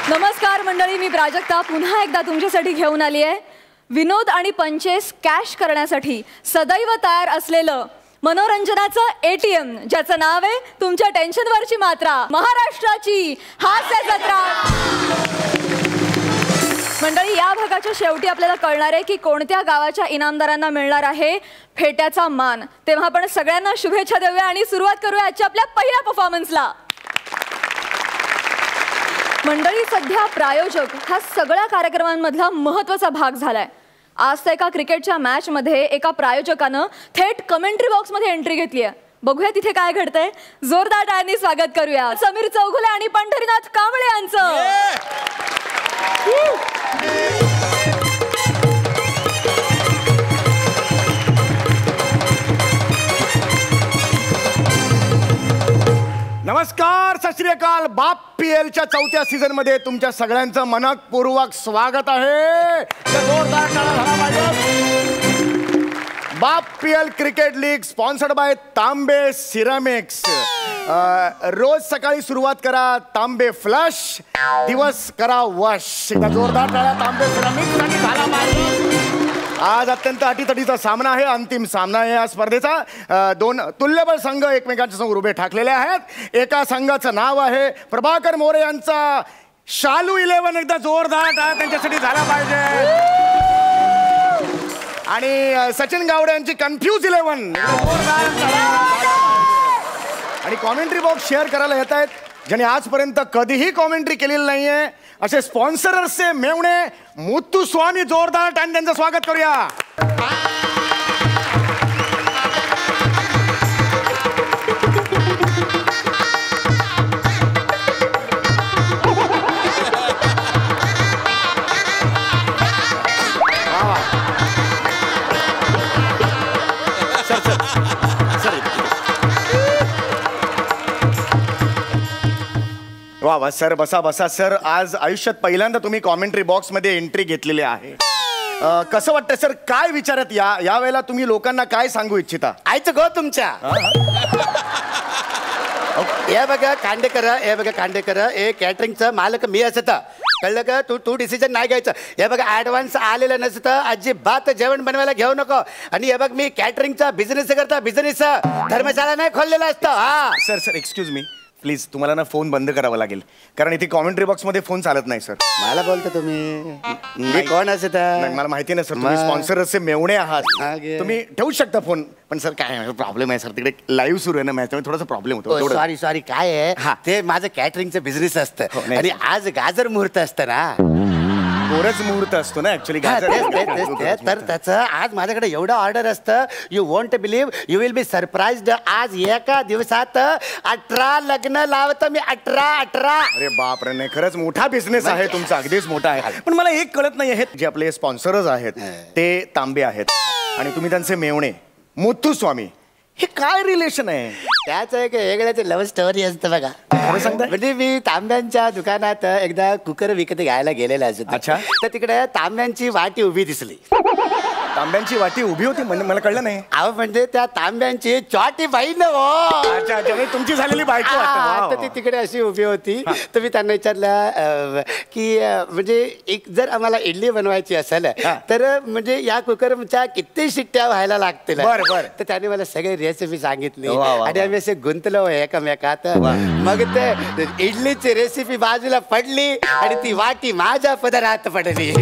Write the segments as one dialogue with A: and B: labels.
A: नमस्कार मंडळी, मी प्राजक्ता पुन्हा एकदा तुमच्यासाठी घेऊन आली आहे. विनोद आणि पंचेस कॅश करण्यासाठी सदैव तयार असलेलं मनोरंजनाचं ATM, ज्याचं नाव आहे तुमच्या टेन्शनवरची मात्रा, महाराष्ट्राची हास्य जत्रा. मंडळी, या भागाच्या शेवटी आपल्याला कळणार आहे की कोणत्या गावाच्या इनामदारांना मिळणार आहे फेट्याचा मान. तेव्हा आपण सगळ्यांना शुभेच्छा देऊया आणि सुरुवात करूया आजच्या आपल्या पहिल्या परफॉर्मन्सला. मंडळी, सध्या प्रायोजक हा सगळ्या कार्यक्रमांमधला महत्त्वाचा भाग झालाय. आज तर एका क्रिकेटच्या मॅचमध्ये एका प्रायोजकानं थेट कमेंट्री बॉक्समध्ये एंट्री घेतली आहे. बघूया तिथे काय घडतंय. जोरदार टाळ्यांनी स्वागत करूया समीर चौगुले आणि पंढरीनाथ कांबळे यांचं.
B: नमस्कार, सत श्री अकाल. बाप PLच्या चौथ्या सीझन मध्ये तुमच्या सगळ्यांचं मनपूर्वक स्वागत आहे. जोरदार टाळ्या झाला पाहिजे. बाप PL cricket league sponsored by Tambe ceramics. रोज सकाळी सुरुवात करा तांबे फ्लश, दिवस करा वश. जोरदार टाळ्या तांबे सिरामिक्स साठी झाला पाहिजे. आज अत्यंत अटीतटीचा सामना आहे. अंतिम सामना आहे या स्पर्धेचा. दोन तुल्यबळ संघ एकमेकांच्या समोर उभे ठाकलेले आहेत. एका संघाचं नाव आहे प्रभाकर मोरे यांचा शालू 11. एकदा जोरदार टाळ्या त्यांच्यासाठी झाला पाहिजे. आणि सचिन गावडे यांची कन्फ्यूज 11. आणि कॉमेंट्री बॉक्स शेअर करायला येत आहेत ज्यांनी आजपर्यंत कधीही कॉमेंट्री केलेली नाहीये असे स्पॉन्सरर्सचे मेवणे मुत्तुस्वामी. जोरदार टाळ्यांनी त्यांचं स्वागत करूया. वा वा सर, बसा बसा सर. आज आयुष्यात पहिल्यांदा तुम्ही कॉमेंट्री बॉक्स मध्ये एंट्री घेतलेली आहे. कसं वाटतं सर, काय विचारत या वेळेला तुम्ही लोकांना काय सांगू इच्छिता?
C: आयचं गो तुमच्या हे बघा कांडेकर, हे बघा कांडेकर, हे कॅटरिंगचं मालक मी असतं, कळलं का? तू डिसिजन नाही घ्यायचं. हे बघा ॲडव्हान्स आलेलं नसतं अजिबात जेवण बनवायला घेऊ नको. आणि हे बघ मी कॅटरिंगचा बिझनेस करता, बिझनेस धर्मशाळा नाही खोललेला असतं. हा
B: sir sir excuse me please, तुम्हाला ना फोन बंद करावा लागेल कारण इथे कॉमेंट्री बॉक्स मध्ये फोन चालत नाही सर.
C: मला बोलतो तुम्ही? मी कोण असत?
B: मला माहिती नाही सर, तुम्ही स्पॉन्सरचे मेवणे आहात, तुम्ही ठेवू शकता फोन. पण सर काय प्रॉब्लेम आहे सर, तिकडे लाईव्ह सुरू आहे ना मॅच, त्यामुळे थोडासा प्रॉब्लेम होतो.
C: सॉरी सॉरी, काय आहे ते माझं कॅटरिंगचं बिझनेस असतं आणि आज गाजर मुहूर्त असतं ना.
B: गोरच मुहूर्त असतो ना ऍक्च्युली.
C: तर त्याचं आज माझ्याकडे एवढं ऑर्डर असतं, you want believe, you will be surprised. आज एका दिवसात 18 लग्न लावतं मी. 18.
B: अरे बापरे, नाही खरंच मोठा बिझनेस आहे तुमचा, अगदीच मोठा आहे. पण मला एक कळत नाही आहे, जे आपले स्पॉन्सरच आहेत ते तांबे आहेत आणि तुम्ही त्यांचे मेवणे मुत्तुस्वामी, हे काय रिलेशन आहे?
C: त्याच एक वेगळ्याच लव्ह स्टोरी असतं बघा. म्हणजे मी तांब्यांच्या दुकानात एकदा कुकर विकत घ्यायला गेलेला असतो.
B: अच्छा.
C: तर तिकडे तांब्यांची वाटी उभी दिसली.
B: तांब्यांची वाटी उभी होती म्हणजे मला कळलं नाही.
C: अहो म्हणजे त्या तांब्यांची चॉटी बहीण हो.
B: अच्छा अच्छा, तुमची झालेली बायको.
C: तर ती तिकडे अशी उभी होती. तर मी त्यांना विचारलं की म्हणजे एक जर आम्हाला इडली बनवायची असेल तर म्हणजे या कुकरच्या किती शिट्ट्या व्हायला लागतील.
B: बरं.
C: तर त्याने मला सगळी रेसिपी सांगितली आणि आम्ही असे गुंतलो एकमेकात. मग ते इडलीची रेसिपी बाजूला पडली आणि ती वाटी माझ्या पदरात पडली.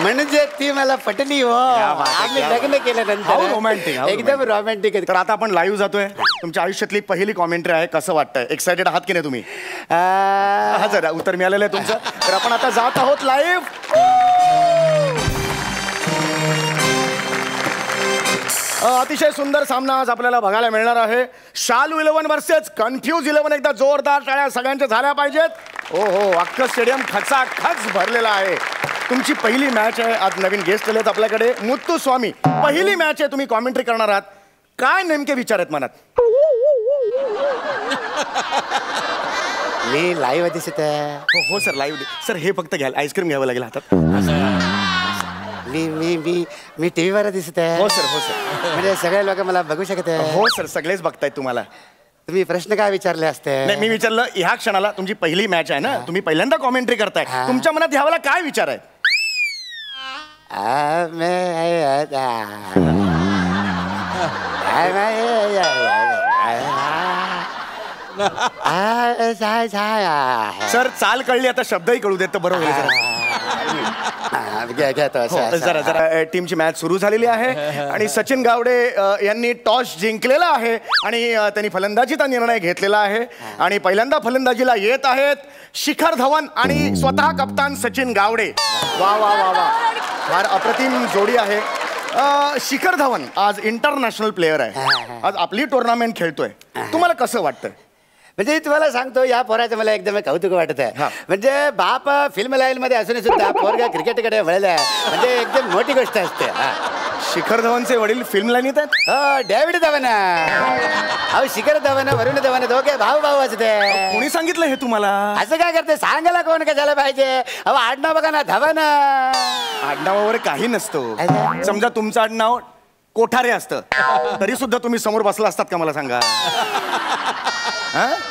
C: म्हणजे ती मला पटली हो. आम्ही लग्न केल्यानंतर
B: रोमॅन्टिक,
C: एकदम रोमॅन्टिक.
B: तर आता आपण लाईव्ह जातोय. तुमच्या आयुष्यातली पहिली कॉमेंट्री आहे, कसं वाटतंय? एक्सायटेड आहात की नाही तुम्ही? हा जरा उत्तर मिळालेलं आहे तुमचं. तर आपण आता जात आहोत लाईव्ह. अतिशय सुंदर सामना आज आपल्याला बघायला मिळणार आहे. शालू 11 वर्सेस कन्फ्यूज 11. एकदा जोरदार टाळ्या सगळ्यांच्या झाल्या पाहिजेत. हो हो, अख्खं स्टेडियम खचाखच भरलेला आहे. तुमची पहिली मॅच आहे. आज नवीन गेस्ट आलेत आपल्याकडे, मुत्तुस्वामी. पहिली मॅच आहे, तुम्ही कॉमेंट्री करणार आहात. काय नेमके विचार आहेत मनात?
C: मी लाईव्ह दिसत आहे.
B: हो सर, लाईव्ह. सर हे फक्त घ्याल, आईस्क्रीम घ्यावं लागेल हातात.
C: मी टीव्हीवर दिसत आहे.
B: हो सर.
C: म्हणजे सगळे लोक मला बघू शकत आहे.
B: हो सर, सगळेच बघतायत तुम्हाला.
C: तुम्ही प्रश्न काय विचारले असते?
B: नाही, मी विचारलं ह्या क्षणाला तुमची पहिली मॅच आहे ना, तुम्ही पहिल्यांदा कॉमेंट्री करताय, तुमच्या मनात ह्यावेळेला काय विचार आहे? सर चाल कळली, आता शब्दही कळू देत तर बरं होईल जरा जरा टीमची मॅच सुरू झालेली आहे आणि सचिन गावडे यांनी टॉस जिंकलेला आहे आणि त्यांनी फलंदाजीचा निर्णय घेतलेला आहे आणि पहिल्यांदा फलंदाजीला येत आहेत शिखर धवन आणि स्वतः कप्तान सचिन गावडे. वा वा वा वा, फार अप्रतिम जोडी आहे. शिखर धवन आज इंटरनॅशनल प्लेयर आहे, आज आपली टुर्नामेंट खेळतोय. तुम्हाला कसं वाटतं?
C: म्हणजे तुम्हाला सांगतो, या पोराचं मला एकदम कौतुक वाटत आहे. म्हणजे बाप फिल्म लाईन मध्ये असून सुद्धा पोरगा क्रिकेटकडे वळलाय, म्हणजे एकदम मोठी गोष्ट असते.
B: शिखर धवनचे वडील फिल्म लाईनीत आहेत.
C: हो, डेव्हिड धवन. अहो, शिखर धवन वरुण धवन दोघे भाऊ भाऊ असते.
B: कोणी सांगितलं हे तुम्हाला?
C: असं काय करते, सांगायला कोण कशाला पाहिजे? अहो, आडनाव बघा ना, धवन.
B: आडनावावर काही नसतो. समजा तुमचं आडनाव कोठारे असतं तरी सुद्धा तुम्ही समोर बसला असतात का, मला सांगा?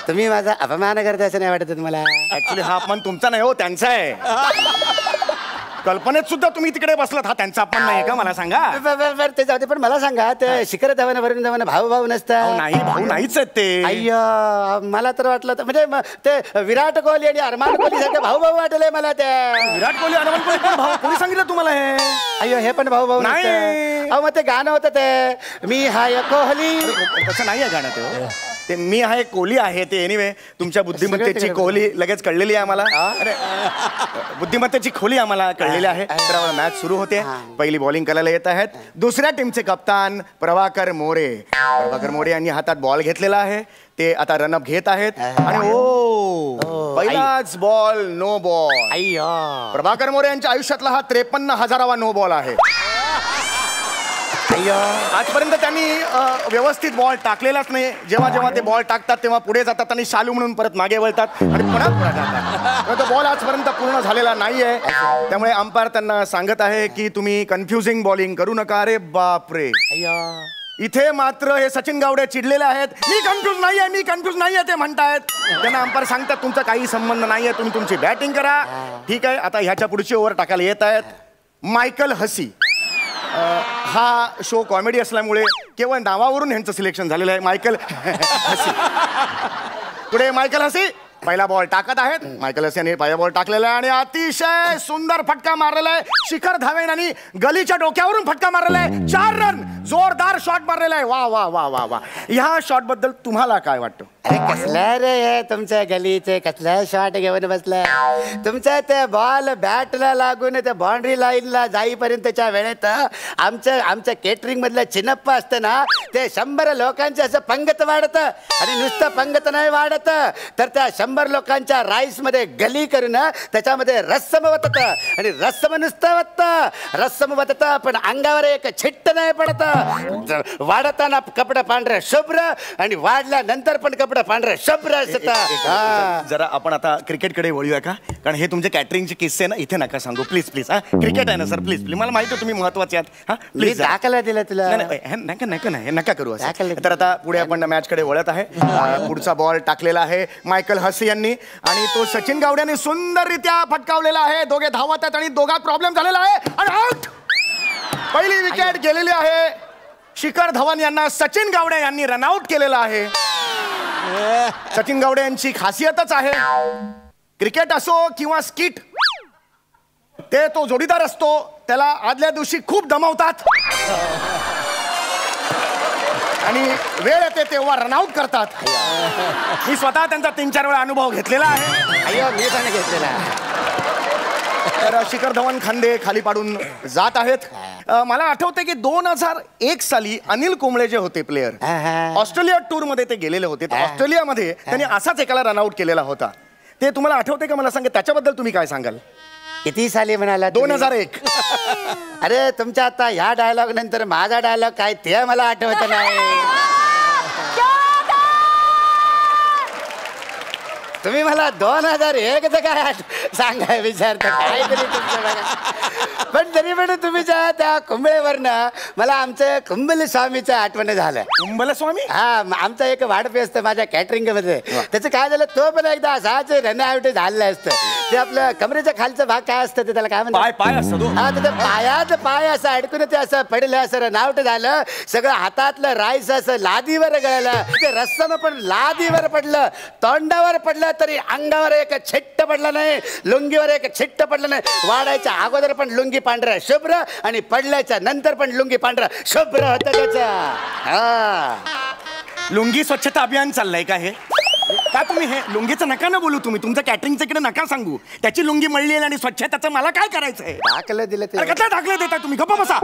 C: तुम्ही माझा अपमान करता असं नाही वाटत तुम्हाला?
B: ऍक्च्युली हा अपमान तुमचा नाही हो, त्यांचा आहे. कल्पनेत सुद्धा तुम्ही तिकडे बसलात, हा त्यांचा अपमान नाही का, मला सांगा?
C: ते जाऊ दे, पण मला सांगा, ते शिखर धवन वरुण धवन भाऊ भाऊ नसतात?
B: नाही, भाऊ नाहीच आहेत ते.
C: अय्या, मला तर वाटलं म्हणजे ते विराट कोहली आणि अरमान कोहली सारखे भाऊ भाऊ वाटले मला. ते
B: विराट कोहली अरमान कोहली पण भाऊ, कोणी सांगितलं तुम्हाला हे?
C: अय्यो, हे पण भाऊ भाऊ
B: नाही.
C: अहो, मग ते गाणं होतं ते मी हाय कोहली.
B: तसं नाही आहे गाणं ते मी आहे कोहली आहे ते. एनिवे, तुमच्या बुद्धिमत्तेची कोहली लगेच कळलेली आहे आम्हाला. अरे, बुद्धिमत्तेची खोली आम्हाला कळलेली आहे. तर मॅच सुरू होते. पहिली बॉलिंग करायला येत आहेत दुसऱ्या टीमचे कप्तान प्रभाकर मोरे. प्रभाकर मोरे यांनी हातात बॉल घेतलेला आहे, ते आता रनअप घेत आहेत आणि पहिलाच ball no ball. Prabhakar More यांच्या आयुष्यातला हा 53,000वा नो बॉल आहे. आजपर्यंत त्यांनी व्यवस्थित बॉल टाकलेलाच नाही. जेव्हा जेव्हा ते बॉल टाकतात तेव्हा पुढे जातात आणि शालू म्हणून परत मागे वळतात आणि पुन्हा पुढे जातात. तो बॉल आजपर्यंत पूर्ण झालेला नाहीये, त्यामुळे अंपायर त्यांना सांगत आहे की तुम्ही कन्फ्युजिंग बॉलिंग करू नका. अरे बापरे, इथे मात्र हे सचिन गावडे चिडलेले आहेत. मी कन्फ्युज नाहीये, मी कन्फ्युज नाहीये ते म्हणतायत. त्यांना अंपायर सांगतात तुमचा काही संबंध नाहीये, तुम्ही तुमची बॅटिंग करा. ठीक आहे, आता ह्याच्या पुढची ओव्हर टाकायला येत आहेत मायकल हसी. हा शो कॉमेडी असल्यामुळे केवळ नावावरून ह्यांचं सिलेक्शन झालेलं आहे, मायकल हसी. पुढे मायकल हसी पहिला बॉल टाकत आहेत. मायकल हसी यांनी पहिला बॉल टाकलेला आहे आणि अतिशय सुंदर फटका मारलेला आहे. शिखर धवन यांनी गलीच्या डोक्यावरून फटका मारलेला आहे. 4 रन, जोरदार शॉट मारलेला आहे. वा वा वा वा वा. ह्या शॉट बद्दल तुम्हाला काय वाटतं?
C: अरे कसला रे हे तुमच्या गलीचे, कसला शॉट घेऊन बसलाय? तुमचा ते बॉल बॅटला लागून त्या बाउंड्री लाईनला जाईपर्यंतच्या वेळेत आमच्या केटरिंग मधलं चिनप्पा असतं ना, ते 100 लोकांचं असं पंगत वाढतं. आणि नुसतं पंगत नाही वाढत, तर त्या 100 लोकांच्या राईस मध्ये गली करून त्याच्यामध्ये रस्सम वतत. आणि रस्सम नुसतं रस्सम वतत, पण अंगावर एक छिट्ट नाही पडत. वाढताना कपडा पांढरा शुभ्र आणि वाढल्यानंतर पण कपडा पांढरा शुभ्र असतात.
B: जरा आपण आता क्रिकेटकडे वळूया का? कारण हे तुमचे कॅटरिंगचे किस्से ना इथे नका सांगू प्लीज प्लीज. क्रिकेट आहे ना सर, प्लीज प्लीज. मला माहिती आहे तुम्ही महत्वाचे आहात. प्लीज
C: दाखला दिला तुला.
B: नका करू असं. तर आता पुढे आपण मॅच कडे वळत आहे. पुढचा बॉल टाकलेला आहे मायकल हसी यांनी आणि तो सचिन गावड्याने सुंदररित्या फटकावलेला आहे. दोघे धावत आहेत आणि दोघात प्रॉब्लेम झालेला आहे आणि आउट. पहिली विकेट गेलेली आहे. शिखर धवन यांना सचिन गावडे यांनी रनआउट केलेला आहे. सचिन गावडे यांची खासियतच आहे, क्रिकेट असो किंवा स्किट, ते तो जोडीदार असतो त्याला आदल्या दिवशी खूप दमवतात आणि वेळ येते तेव्हा रनआउट करतात. मी स्वतः त्यांचा 3-4 वेळा अनुभव घेतलेला आहे.
C: अय्यो, मी पण घेतलेला.
B: तर शिखर धवन खांदे खाली पाडून जात आहेत. मला आठवते की 2001 साली अनिल कुंबळे जे होते प्लेयर, ऑस्ट्रेलिया टूर मध्ये ते गेलेले होते. ऑस्ट्रेलियामध्ये त्यांनी असाच एकाला रनआउट केलेला होता. ते तुम्हाला आठवते का? मला सांगा त्याच्याबद्दल तुम्ही काय सांगाल?
C: किती साली म्हणाला?
B: 2001.
C: अरे तुमच्या आता ह्या डायलॉग नंतर माझा डायलॉग काय ते मला आठवत नाही. तुम्ही मला 2001 काय सांगाय विचारता काय तरी तुमचं बघा. पण तरी पण तुम्ही त्या कुंभळेवरनं मला आमचं कुंभले स्वामीचं आठवण झालं.
B: कुंभले स्वामी?
C: हा आमचा एक वाढपी असतं माझ्या कॅटरिंग मध्ये. त्याचं काय झालं तो पण एकदा असाच रनआउट झालेलं असतं. ते आपलं कमरेच्या खालचा भाग काय असतं ते त्याला काय म्हणतात?
B: पाय असतो.
C: हा तर पायात पाय असं अडकून ते असं पडलं असं रनआउट झालं. सगळं हातातलं राईस असं लादीवर गळलं. ते रस्त्यानं पण लादीवर पडलं, तोंडावर पडलं तरी अंगावर एक छिट्ट पडलं नाही, लुंगीवर एक छिट्ट पडलं नाही. वाढायच्या अगोदर पण लुंगी पांढरा शुभ्र आणि पडल्याच्या नंतर पण लुंगी पांढरा शुभ्र होतं त्याचा. हा
B: लुंगी स्वच्छता अभियान चाललंय का हे? का तुम्ही हे लुंगीचं नका ना बोलू, तुम्ही तुमचं कॅटरिंगचं इकडे नका सांगू. त्याची लुंगी मळली आणि स्वच्छताचं मला काय करायचंय?
C: दाखलं दिलं ते
B: कसं दाखलं देताय तुम्ही? गप्पा बसा.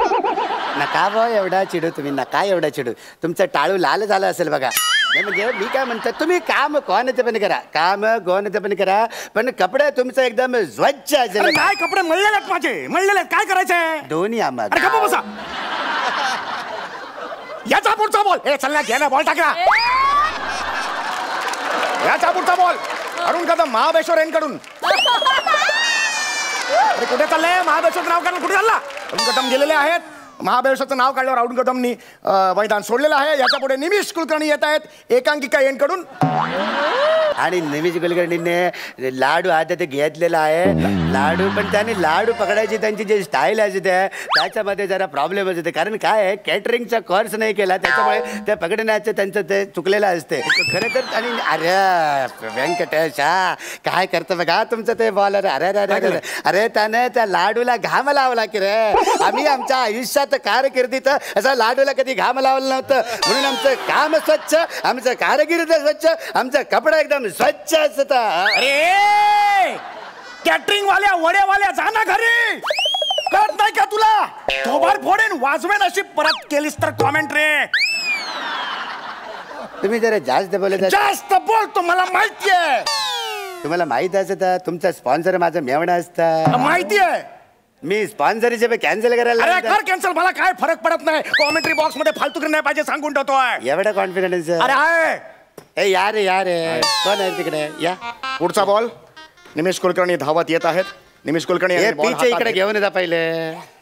C: नका भाऊ एवढा चिडू तुम्ही, नका एवढा चिडू. तुमचं टाळू लाल झालं असेल बघा. नाही म्हणजे मी काय म्हणतो, तुम्ही काम कोणते पण करा, काम कोणते पण करा, पण कपडे तुमचं एकदम स्वच्छ असेल.
B: अरे काय कपडे मळलेले आहेत माझे, मळलेले आहेत, काय करायचंय?
C: दोन्ही आम्हाला.
B: अरे गप्पा बसा. याचा पुढचा बॉल. हे चल ना, घे ना बॉल, टाका. याचा पुढचा बॉल अरुण कदम महाबळेश्वर यांकडून. अरे कुठे चाललंय? महाबळेश्वरचं नाव काढून कुठे चालला? अरुण कदम गेलेले आहेत. महाबळेश्वरचं नाव काढल्यावर अरुण कदमनी मैदान सोडलेलं आहे. याच्या पुढे निमिष कुलकर्णी येत आहेत एकांकिका यांकडून.
C: आणि निमिष कुलकर्णीने लाडू आता ते घेतलेला आहे. लाडू पण त्याने लाडू पकडायची त्यांची जी स्टाईल असते त्याच्यामध्ये जरा प्रॉब्लेम असते. कारण काय आहे, कॅटरिंगचा कोर्स नाही केला त्याच्यामुळे ते पकडण्याचं त्यांचं ते चुकलेलं असते खरं तर. आणि अरे व्यंकटेश हा काय करतं बघा तुमचं ते बॉलर. अरे अरे अरे अरे त्याने त्या लाडूला घाम लावला की रे. आम्ही आमच्या आयुष्यात कारकिर्दीत असं लाडूला कधी घाम लावलं नव्हतं. म्हणून आमचं काम स्वच्छ, आमचं कारकिर्द स्वच्छ, आमचं कपडा एकदम स्वच्छ असत.
B: अरे कॅटरिंग वाल्या वड्यावाल्या जा ना घरी. कळत नाही का तुला? थोबाड फोडेन वाजवेन अशी परत केलीस तर कॉमेंट रे.
C: तुम्ही जरा जास्त बोलत.
B: जास्त बोलतो मला माहितीये.
C: तुम्हाला माहित असत तुमचा स्पॉन्सर माझं मेवणा असतं.
B: माहिती आहे.
C: मी स्पॉन्सरचे कॅन्सल करायला.
B: अरे कर कॅन्सल, मला काय फरक पडत नाही. कॉमेंट्री बॉक्स मध्ये फालतू नाही पाहिजे सांगून ठेवतोय.
C: एवढा कॉन्फिडन्स?
B: अरे आहे.
C: ए यार यार कोण आहे तिकडे? या
B: पुढचा बॉल. निमेश कुलकर्णी धावत येत आहेत. निमेश कुलकर्णी
C: पीचे इकडे घेऊन येता पहिले.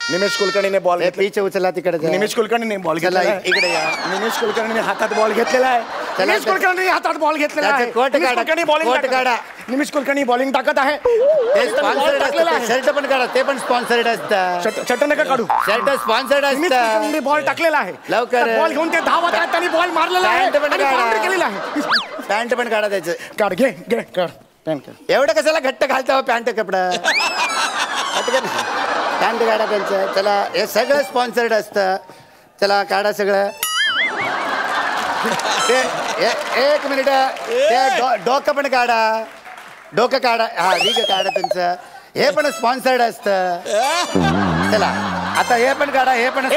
B: निमेश कुलकर्णीने बॉल
C: पीचे उचला तिकडे.
B: निमेश कुलकर्णीने बॉल घेतला
C: इकडे या.
B: निमेश कुलकर्णीने हातात बॉल घेतलेला आहे. निमेश कुलकर्णी हातात बॉल घेतलेला आहे. निमेश कुलकर्णी बॉलिंग टाकत आहे.
C: शर्ट पण काढा, ते पण स्पॉन्सर्ड असतं.
B: शर्ट नका काढू,
C: शर्ट स्पॉन्सर्ड असतं.
B: बॉल टाकलेला आहे
C: लवकर.
B: बॉल घेऊन ते धावत आहेत. त्यांनी बॉल मारलेला आहे. केलेला आहे.
C: पॅन्ट पण काढा त्याचं.
B: काढ घे घे काढ.
C: एवढं कशाला घट्ट घालता पॅन्ट कपडा? पॅन्ट काढा त्यांचं. चला हे सगळं स्पॉन्सर्ड असतं. चला काढा सगळं. ते एक मिनिट ते डोकं पण काढा. डोकं काढा. हा ठीक काढा त्यांचं. हे पण स्पॉन्सर्ड असतं. चला आता हे पण काढा. हे पण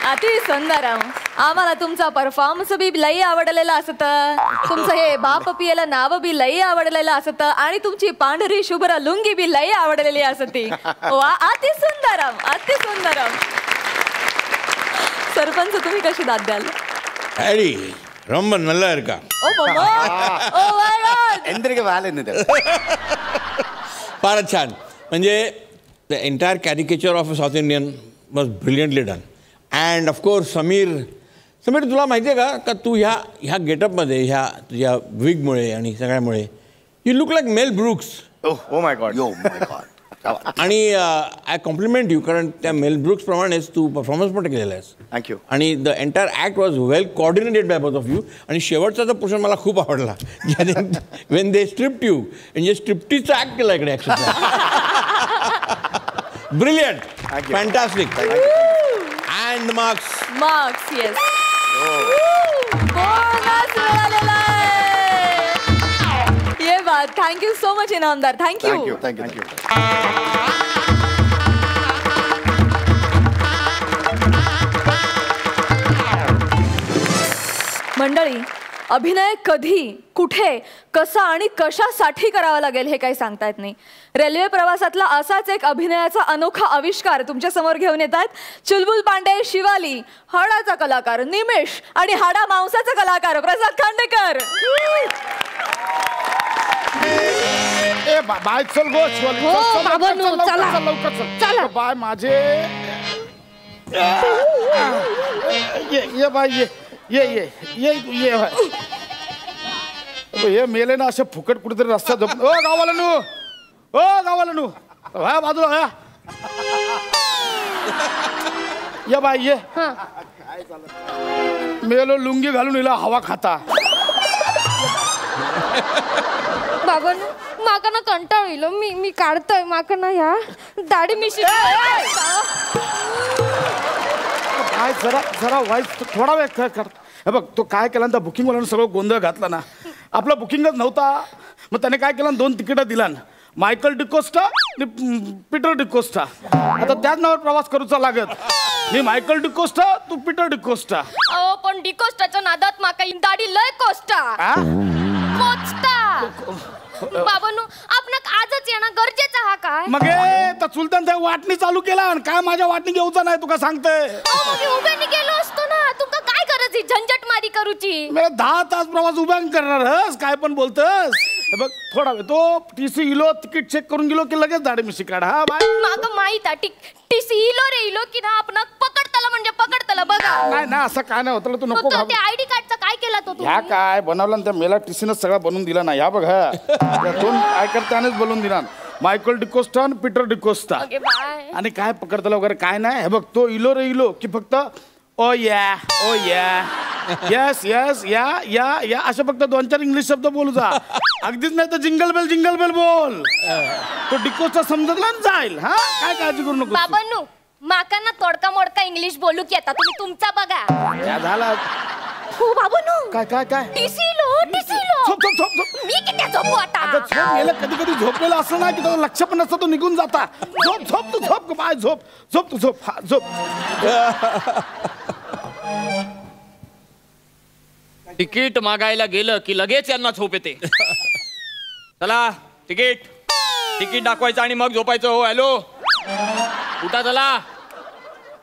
A: अति सुंदरम. आम्हाला तुमचा परफॉर्मन्स बी लई आवडलेला असत. तुमचं हे बाप पियला नाव बी लई आवडलेलं असत. आणि तुमची पांढरी शुभ्र लुंगी बी लई आवडलेली असती. वा अति सुंदरम अति सुंदरम. सरपंच तुम्ही कशी दाद द्याल?
D: अरे ரொம்ப நல்லா இருக்கா.
A: ओ मम्मा ओ माय गॉड.
C: एंद्रिक वाले
D: फारच छान. म्हणजे the entire caricature of a south Indian was brilliantly done. And of course Sameer तुला माहिती आहे का तू ह्या गेटअपमध्ये ह्या तुझ्या विगमुळे आणि सगळ्यामुळे you look like Mel Brooks.
B: Oh my god.
D: आणि आय कॉम्प्लिमेंट यू, कारण त्या मेल ब्रुक्स प्रमाणेच तू परफॉर्मन्स पण केलेला आहेस.
B: थँक्यू.
D: आणि the entire act was well coordinated by both of you. आणि शेवटचा जो पोर्शन मला खूप आवडला. वेन दे स्ट्रिप्ट यू म्हणजे स्ट्रिप्टीचा ॲक्ट केला इकडे action. Brilliant. Fantastic. And marks
A: yes. Bonus मिळालेला आहे. ये बात. Thank you so much Inamdar. Thank you. मंडळी, अभिनय कधी, कुठे, कसा आणि कशासाठी करावा लागेल हे काही सांगता येत नाही. रेल्वे प्रवासातला असाच एक अभिनयाचा अनोखा आविष्कार तुमच्या समोर घेऊन येतात चुलबुल पांडे, शिवाली, हाडाचा कलाकार निमेश आणि हाडा मांसाचा कलाकार प्रसाद खांडेकर.
B: बाय चल गो शिवाली, चला बाय माझे. ये बाय ये मेले ना असे फुकट कुठेतरी रस्ता झोप. ओ गावाला हा बाजूला या. ये बाय ये मेलो लुंगी घालून इला हवा खाता.
E: बाबा माका ना कंटाळ येईल मी काढतोय माका ना ह्या दाढी मिशी.
B: काय जरा वाईट थोडा वेळ कर. हे बघ तो काय केला ना बुकिंग वाल्यानं सगळं गोंधळ घातला ना. आपला बुकिंगच नव्हता. मग त्याने काय केलं 2 तिकीटं दिला मायकल डिकोस्टा आणि पीटर डिकोस्टा. आता त्याच नावावर प्रवास करूचा लागत. मी मायकल डिकोस्टा तू पीटर डिकोस्टा.
E: अहो पण डिकोस्टाच्या नादात माका दाढी लय कोस्टा बाबांनो आपणाक आजच येणं गरजेचं हा काय.
B: मग तर चुलतान त्या वाटणी चालू केला आणि काय माझ्या वाटणी घेऊचा नाही तुका सांगते.
E: उभ्याने गेलो असतो ना तुमका काय गरज झंझट मारी करूची.
B: मला 10 तास प्रवास उभ्या करणार काय पण बोलतस. बघ थोडा वेळ तो टीसी इलो तिकीट चेक करून गेलो की लगेच दाढी मिशी काढ. हा बाय
E: माका माहित आहे टीसी इलो रे इलो की ना आपणाक पकडतला म्हणजे पकडतला बघा.
B: नाही ना असं काय नाही होतं तू नको
E: ते आयडी कार्डचा काय केला तो
B: ह्या काय बनवला त्या मेला टीसीनं सगळा बनवून दिला ना. ह्या बघ हा 2 आयकर्त्यानेच बनवून दिला मायकल डिकोस्टा आणि पीटर डिकोस्टा. आणि काय पकडतला वगैरे काय नाही. हे बघ तो इलो रे इलो की फक्त ओ या यस या असे फक्त 2-4 इंग्लिश शब्द बोलू जा. अगदीच नाही तर जिंगल बेल बोल. तो डिकोस्टा समजला जाईल. हा काय काळजी करू नको
E: बाबांनो माका ना तोडका मोडका इंग्लिश बोलू की आता तुम्ही तुमचा बघा.
B: क्या झाला
E: हो बाबांनो
B: काय
E: टीसी लो
B: झोप
E: मी किती झोपू आता.
B: अगं झोप गेलं कधी झोपलेला असं ना की तो लक्ष पण नसतं तो निघून जाता. झोप तू बाय झोप तू झोप. हा झोप.
F: तिकीट मागायला गेलं की लगेच यांना झोप येते. चला तिकीट दाखवायचं आणि मग झोपायचं. हो हॅलो उठा चला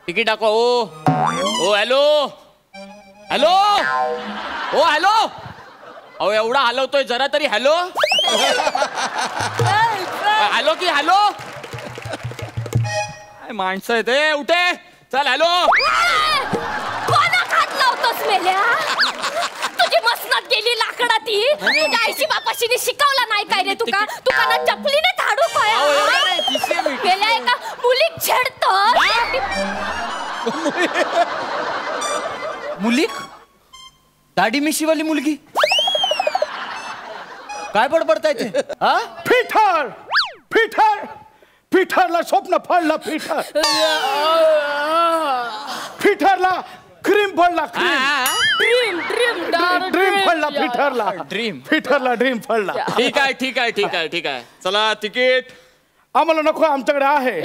F: तिकीट दाखवा. ओ हॅलो ओ हॅलो अहो एवढा हलवतोय जरा तरी हॅलो की हॅलो. काय माणसं आहे ते. उठे चल हॅलो.
E: कोणा खात लावतोस मेल्या तुझी मसनात गेली लाकडा ती तुझ्या आईशी बापाशीने शिकवला नाही काय रे तुका ना चपलीने झाडू पाया मेल्या एका मुलीक छेडतो.
F: मुलीक दाढी मिशीवाली मुलगी काय बडबडताय ते. हा
B: फिठरला स्वप्न पडला. फिठरला क्रीम पडला. ड्रीम पडला. ड्रीम पडला.
F: ठीक आहे चला तिकीट
B: आम्हाला नको आमच्याकडे आहे.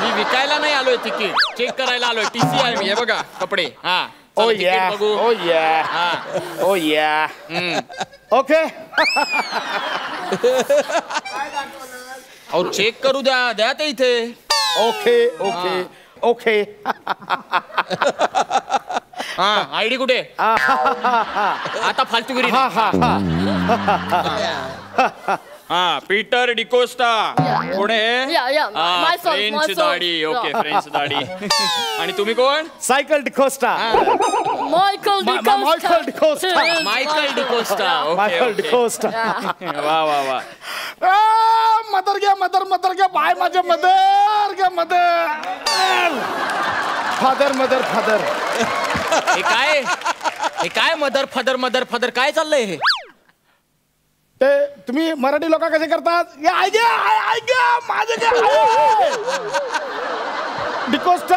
F: मी विकायला नाही आलोय तिकीट चेक करायला आलोय. टीसी आहे मी. हे बघा कपडे. हा
B: ओ या ओके.
F: अहो चेक करू द्या ते इथे.
B: ओके
F: हा आयडी कुठे. आता फालतूगिरी. हा पीटर डिकोस्टा पुढे. फ्रेंच दाढी. ओके फ्रेंच दाढी. आणि तुम्ही कोण.
B: सायकल डिकोस्टा.
E: मायकल डिकोस्टा.
F: वा
B: मदर घ्या बाय माझे मदर फादर.
F: हे काय मदर फादर काय चाललंय हे.
B: ते तुम्ही मराठी लोक कसे करतात. माझे डिकोस्टा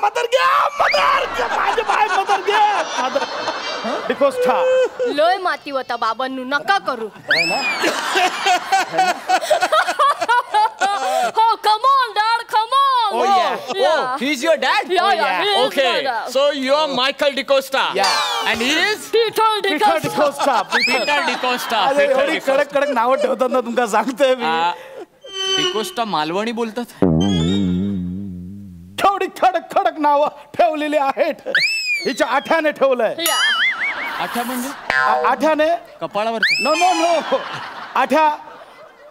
B: मदर घ्या माझे बाय मदर घ्या डिकोस्टा.
E: लय माती होता बाबांनू नका करू. हो come on dad come on.
F: He's your dad?
A: Yeah, he is
F: Okay,
A: my dad.
F: so you're Michael DeCosta.
C: Yeah.
F: And he is?
A: Peter
C: Peter
A: DeCosta.
C: DeCosta.
F: Peter DeCosta.
C: अरे
F: Peter
C: एवढी
F: DeCosta.
C: कडक नावं ठेवतात ना तुमका सांगतोय मी.
F: डिकोस्टा मालवणी बोलतात.
C: केवढी कडक नावं ठेवलेली आहेत. हिच्या आठ्याने ठेवलंय.
A: Yeah.
F: आठ्या म्हणजे
C: आठ्याने
F: कपाळावर.
C: नो नो नो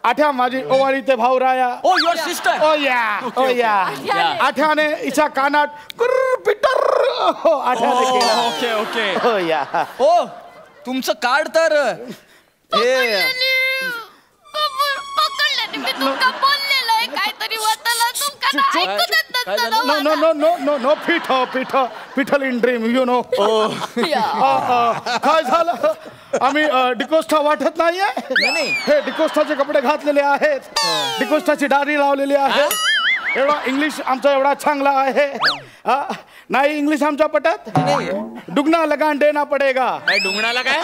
C: आठ्या माझी ओवाळी ते भाऊराया.
F: ओ युअर सिस्टर.
C: ओ या आठ्याने हिच्या कानात कुर्र पिटर आठ्याने केला.
F: Okay okay.
C: ओ या
F: ओ तुमचं कार्ड तर हे
E: पकडलं मी तुमका बोललेलं आहे काहीतरी वाटलं तुमका ना ऐकू देत
F: काय झालं?
E: नसतं
C: no no no no no no pithla in dream you know. काय झालं आम्ही डिकोस्टा वाटत नाहीये. हे डिकोस्टाचे कपडे घातलेले आहेत. डिकोस्टाची दाढी लावलेली आहे. एवढा इंग्लिश आमचा एवढा चांगला आहे. नाही इंग्लिश आमच्या पटत. दुगना लगान देना पडेगा.
F: काय डुंगणाला काय?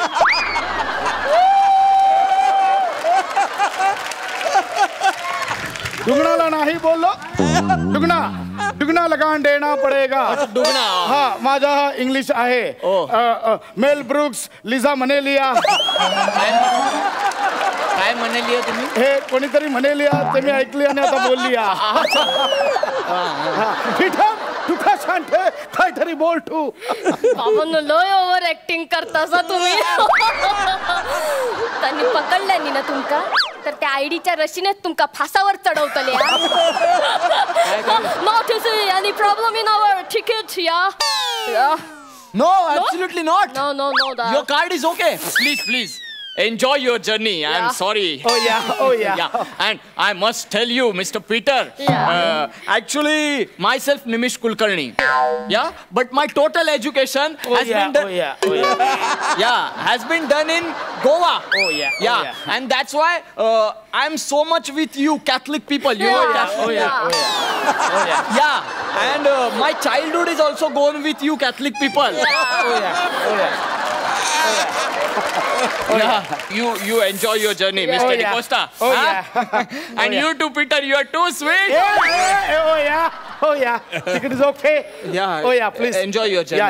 C: दुगनाला नाही बोललो. दुगना लगान देना पडेगा.
F: डुंगणा.
C: हा माझा हा इंग्लिश आहे. मेल ब्रुक्स लिझा मनेलिया
F: काय म्हणाली तुम्ही?
C: हे कोणीतरी म्हणेलिया ते मी ऐकली आणि आता बोलली. तुका सांगते काहीतरी बोल तू.
E: बाबांनो लय ओव्हर ऍक्टिंग करतासा तुम्ही. त्यांनी पकडल्यानी ना तुमका तर त्या आयडीच्या रशीने तुमका फासावर चढवतले. Not is any problem in our ticket या.
F: No, absolutely not.
E: No,
F: Your card is okay. Please. Enjoy your journey. I'm sorry.
C: Oh yeah.
F: And I must tell you, Mr. Peter. Actually, myself Nimish Kulkarni. Yeah. But my total education has been done. Has been done in Goa. Yeah. And that's why I'm so much with you, Catholic people. You know Catholic. Yeah. And my childhood is also gone with you, Catholic people. You enjoy your journey, Mr. DeCosta. And you too, Peter, you are too sweet.
C: Oh yeah. Ticket is okay.
F: Yeah.
C: Oh yeah, please.
F: Enjoy your journey.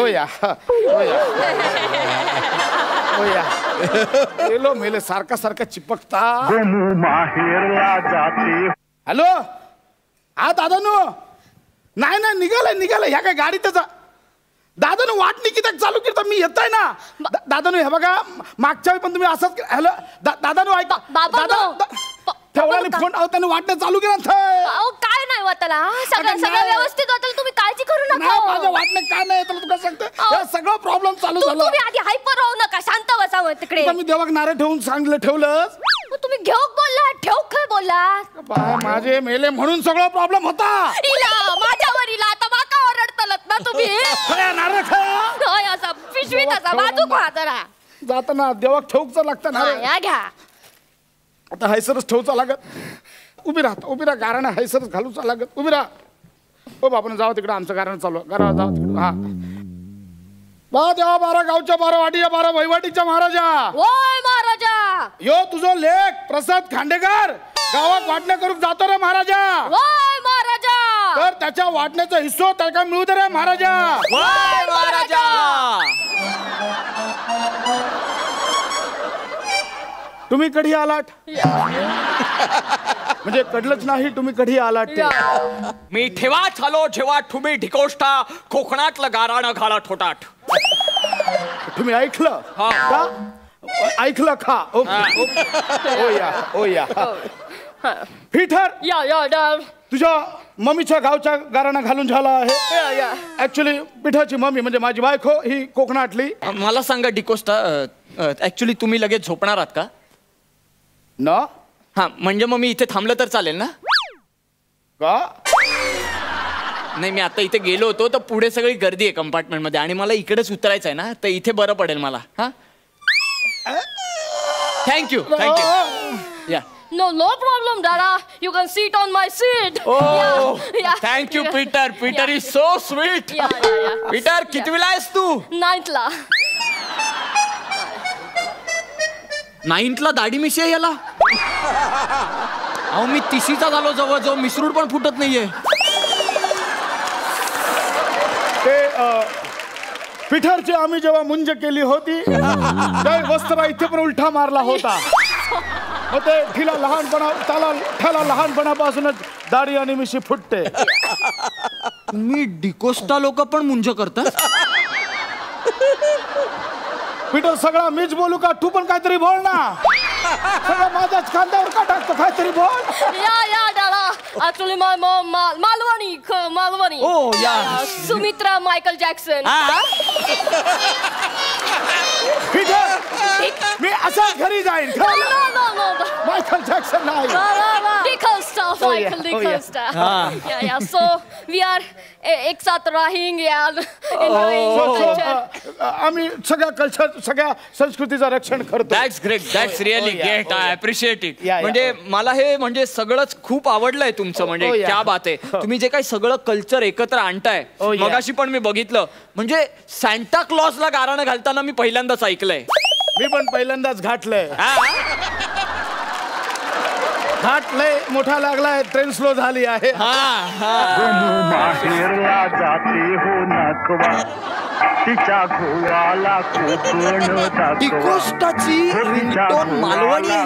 C: Oh yeah. गेलो मेले सारखा चिपकता. Hello हा दादानू. नाही निघालंय ह्या काय गाडीतच. दादानू वाटणी किती चालू करता मी येत आहे ना. दादानू हे बघा मागच्या वेळी पण तुम्ही असंच. हॅलो दादानू ऐका. ठेवला फोन त्याने वाटणं चालू केलं.
E: काय नाही वाटला सगळं व्यवस्थित होतं. तुम्ही काळजी करू नका.
C: माझं वाटणं काय नाही तुला तुला सांगतो सगळं प्रॉब्लेम चालू झालं.
E: तुम्ही आधी हायपर राहू नका. शांत बसावं तिकडे.
C: मी देवाक नारे ठेवून ठेवलं.
E: तुम्ही घेऊ बोलला ठेव काय बोलला.
C: माझे मेले म्हणून सगळं प्रॉब्लेम होता.
E: माझ्यावर इला आता माका ओरडतलत ना तुम्ही.
C: नारे खा
E: असा पिशवीत असा बाजू खा जरा.
C: जाताना देवाक ठेवूच लागतं ना.
E: या घ्या.
C: आता हैसरच ठेवचा लागत. उभी राहा गाराणं हैसरच घालूचा लागत. उभी राहा. ओ बापन जाऊ तिकडं आमचं गाराणं चालू. गारा जाऊ तिकडं. हा बा देवा 12 गावच्या 12 वाटीच्या 12 वैवाटीच्या महाराजा.
E: ओय महाराजा.
C: यो तुझो लेख प्रसाद खांडेकर गावात वाटण्या करून जातो रे महाराजा.
E: ओय महाराजा.
C: तर त्याच्या वाटण्याचा हिस्सा त्याला मिळू दे रे महाराजा.
F: Why, महाराजा?
C: तुम्ही कधी आलात. म्हणजे कडलंच नाही तुम्ही कधी आलात ते.
F: मी ठेवाच आलो जेव्हा तुम्ही ढिकोष्टा कोकणातलं गाराणं घालत होतात.
C: तुम्ही ऐकलं का? ऐकलं का? ओ या पीटर.
E: या
C: तुझ्या मम्मीच्या गावच्या गाराणं घालून झाला आहे. ऍक्च्युली पिठाची मम्मी म्हणजे माझी बायको ही कोकणातली.
F: मला सांगा डिकोस्टा ऍक्च्युली तुम्ही लगेच झोपणार आहात का?
C: ना
F: हा म्हणजे मग मी इथे थांबलं तर चालेल ना?
C: का?
F: नाही मी आता इथे गेलो होतो तर पुढे सगळी गर्दी आहे कंपार्टमेंट मध्ये आणि मला इकडेच उतरायचं आहे ना तर इथे बरं पडेल मला. हा थँक्यू या.
E: No problem, Dada. You can sit on my seat. Yeah.
F: Thank you, Peter. Peter is so sweet.
E: Yeah.
F: Peter, कितवीला आहेस तू?
E: 9th ला.
F: 9th ला दाढी मिशी आहे याला? अहो मी 30चा झालो जवळ मिसरूड पण फुटत नाहीये.
B: ते पिठरची आम्ही जेव्हा मुंज केली होती त्या वस्त्र इथे पण उलटा मारला होता. मग ते त्याला लहानपणापासूनच दाढी आणि मिशी फुटते.
F: तुम्ही डिकोस्टा लोक पण मुंज करतात?
B: पीटर सगळा मीच बोलू का? तू पण काहीतरी बोल ना. सगळं माझ्याच खांद्यावर का टाकतो? काहीतरी बोल.
E: या डाला actually Malvani.
F: Oh, yeah.
E: Sumitra Michael Jackson.
B: Peter मी असाच घरी जाईन. मायकल जॅक्सन नाही.
E: सो वी आर एक साथ राहिंग यार.
B: आम्ही सगळ्या संस्कृतीचं रक्षण करतो.
F: That's great. That's really great. I appreciate it.
B: Yeah.
F: म्हणजे मला हे म्हणजे सगळंच खूप आवडलंय तुमचं. म्हणजे
B: या.
F: क्या बात आहे. तुम्ही जे काही सगळं कल्चर एकत्र आणताय.
B: या.
F: मगाशी पण मी बघितलं. म्हणजे सॅन्टा क्लॉजला गाराणं घालताना मी पहिल्यांदाच ऐकलंय.
B: मी पण पहिल्यांदाच घाटलंय. घाट लय मोठा लागलाय. ट्रेन स्लो झाली आहे.
G: माहेरला जाते हो नाकवा तिच्या घोवाला कोकण
F: डिकोस्टाची रिंगटोन मालवणी.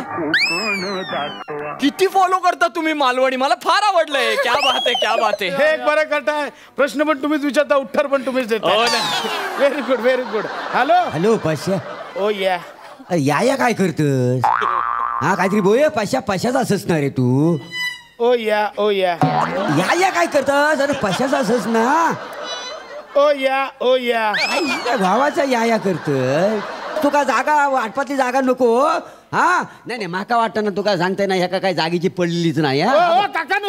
F: किती फॉलो करता तुम्ही मालवणी? मला फार आवडलंय. क्या बात आहे, क्या बात आहे.
B: हे एक बरं करताय. प्रश्न पण तुम्हीच विचारता, उत्तर पण तुम्हीच देता. Very good, very good. Hello
H: hello Pasha.
B: Oh या
H: या काय करतस? हा काहीतरी बोय. पशाच असच ना रे तू.
B: ओ या
H: या काय करतस? अरे पशाच असच ना.
B: ओ या
H: भावाचा या करतय. तुका जागा वाटपातली जागा नको. हा नाही माका वाटतं ना तुका सांगताय ना ह्या काय जागेची पडलीच नाही.
B: काकानू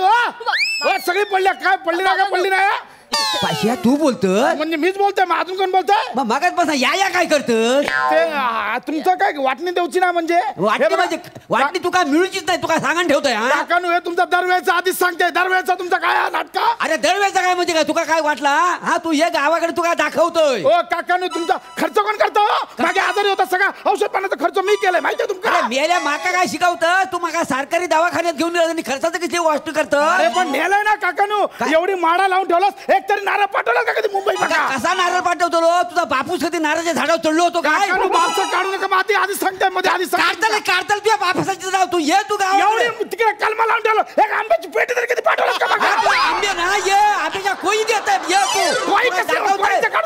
B: सगळी पडल्या. काय पडली ना का पडली नाही?
H: पाशिया तू बोलतोय
B: म्हणजे मीच बोलतोय. मग अजून कोण बोलतोय?
H: मग मागात बसा या काय करतस?
B: ते तुमचं काय वाटणी देऊची ना? म्हणजे
H: वाटणी म्हणजे वाटणी तुका मिळूचीच नाही. तुका सांगून ठेवतोय.
B: काकानू हे तुमचा दरवेळेचा आधीच सांगते. दरवेळेचा तुमचा काय नाटक?
H: अरे दरवेळेचा काय म्हणजे काय? तुका काय वाटला? हा तू ये गावाकडे तुका दाखवतोय.
B: ओ काकानू तुमचा खर्च कोण करतो? मागे आजारी होता सगळा औषध पाण्याचा खर्च मी केलाय माहितीये तुमका?
H: मेल्या माका काय शिकवतं? तू माका सरकारी दवाखान्यात घेऊन गेला आणि खर्चाचं किती वाटणी करतो?
B: अरे पण नेलंय ना काकानू. एवढी माळा लावून ठेवलास. एक तरी नारळ पाठवला का कधी मुंबई?
H: कसा नारळ पाठवतो? तुझा बापूस कधी नारळाच्या झाडावर चढलो होतो काय?
B: बापचं काढू नका. माती आधीच सांगते. मध्ये आधीच
H: काढताल तुझ्या बापासाची नाव. तू ये तू गाव.
B: एवढी तिकडे कलमा लावून ठेवलं. एक आंब्याची पेटी तरी कधी पाठवलास का?
H: आंबे ना ये आंब्याच्या कोई देत ये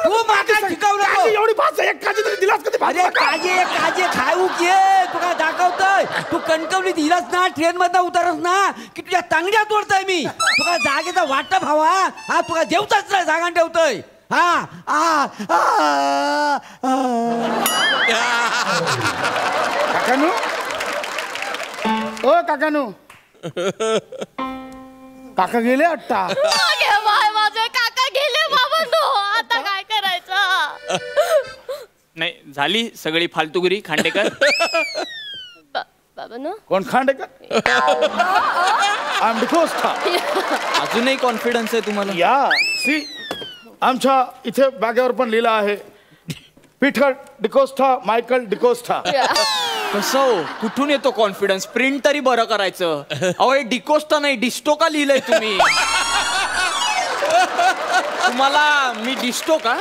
H: तू माका शिकवलं.
B: एवढी भाषा एक काजी तरी दिलास कधी?
H: अरे काजे खाऊ ये तुला दाखवतोय. तू कणकवलीत हिलास ना ट्रेन मधनं उतरस ना की तुझ्या तांगड्या तोडताय मी. तुला जागेचा वाटप हवा. हा तुला देवताच नाही जागा ठेवतोय.
B: काकानू ओ काकानू काका गेले वाटता.
E: माझे काका गेले बाबा. आता काय करायचं?
F: नाही झाली सगळी फालतूगिरी खांडेकर.
E: बाबा नो
B: कोण खांडेकर? डिकोस्टा.
F: अजूनही कॉन्फिडन्स आहे तुम्हाला?
B: या सी आमच्या इथे बॅगेवर पण लिहिलं आहे पीटर डिकोस्टा मायकल डिकोस्टा.
F: कसं हो? कुठून येतो कॉन्फिडन्स? प्रिंट तरी बरं करायचं. अहो हे डिकोस्टा नाही डिस्टो का लिहिलंय तुम्ही? तुम्हाला मी डिस्टो का?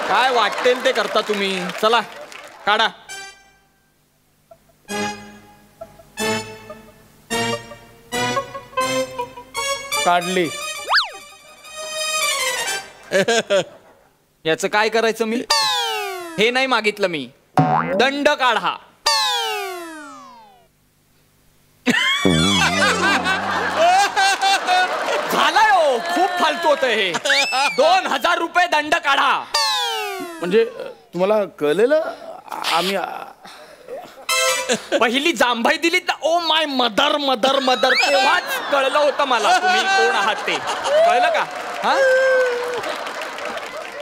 F: काय वाटेल ते करता तुम्ही. चला काढा.
B: काढली.
F: याचं काय करायचं मी? हे नाही मागितलं मी. दंड काढा. झालाय हो. खूप फालतू होत हे. 2000 रुपये दंड काढा.
B: म्हणजे तुम्हाला कळलेलं? आम्ही
F: पहिली जांभाई दिली तर oh my mother mother mother तेव्हाच कळलं होतं मला तुम्ही कोण आहात ते. कळलं का? हा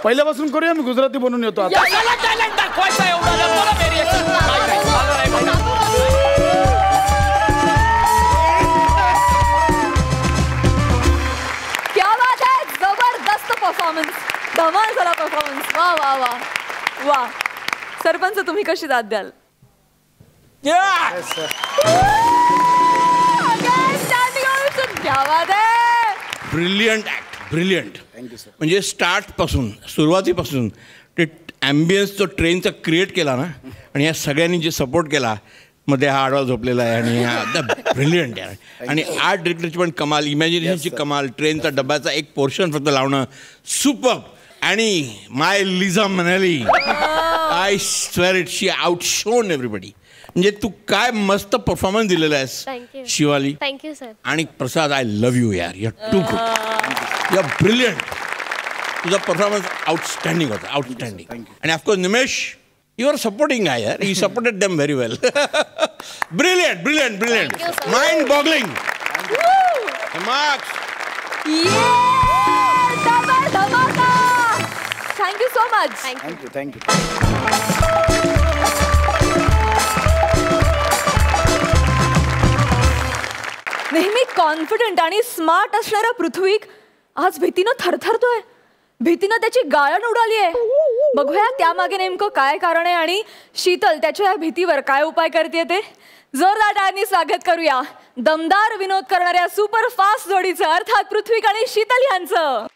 B: पहिल्यापासून करूया. मी गुजराती बनून येतो आता.
F: टॅलेंट दाखवायचा एवढा.
A: क्या बात है. जबरदस्त परफॉर्मन्स. धमाल झाला परफॉर्मन्स. वा वा वा वा. सरपंच तुम्ही कशी दाद द्याल?
D: Brilliant act. ब्रिलियंट. म्हणजे स्टार्टपासून सुरुवातीपासून ते ॲम्बियन्स जो ट्रेनचा क्रिएट केला ना आणि या सगळ्यांनी जे सपोर्ट केला मध्ये हा आडवा झोपलेला आहे आणि ब्रिलियंट आहे. आणि आर्ट डिरेक्टरची पण कमाल, इमॅजिनेशनची कमाल, ट्रेनचा डब्याचा एक पोर्शन फक्त लावणं सुपर. आणि my Liza Manali, I swear it, she outshone everybody. म्हणजे तू काय मस्त परफॉर्मन्स दिलेला आहेस शिवाली.
E: Thank you sir.
D: आणि प्रसाद, आय लव्ह यू यार, you are too good, you are brilliant. तुझा परफॉर्मन्स आउटस्टँडिंग होता, आउटस्टँडिंग. आणि of course Nimesh, you are supporting guy, yeah? You supported them very well. Brilliant, brilliant, brilliant. Mind-boggling. Marks.
A: Yeah! Double dhamaka! Thank you so much.
B: Thank you.
A: नेहमी confident आणि smart असणारा पृथ्वीक आज भीतीनं थरथरतोय. भीतीनं त्याची गाळण उडाली आहे. बघूया त्यामागे नेमकं काय कारण आहे आणि शीतल त्याच्या या भीतीवर काय उपाय करते ते. जोरदार टाळ्यांनी स्वागत करूया दमदार विनोद करणाऱ्या सुपर फास्ट जोडीचं, अर्थात पृथ्वीक आणि शीतल यांचं.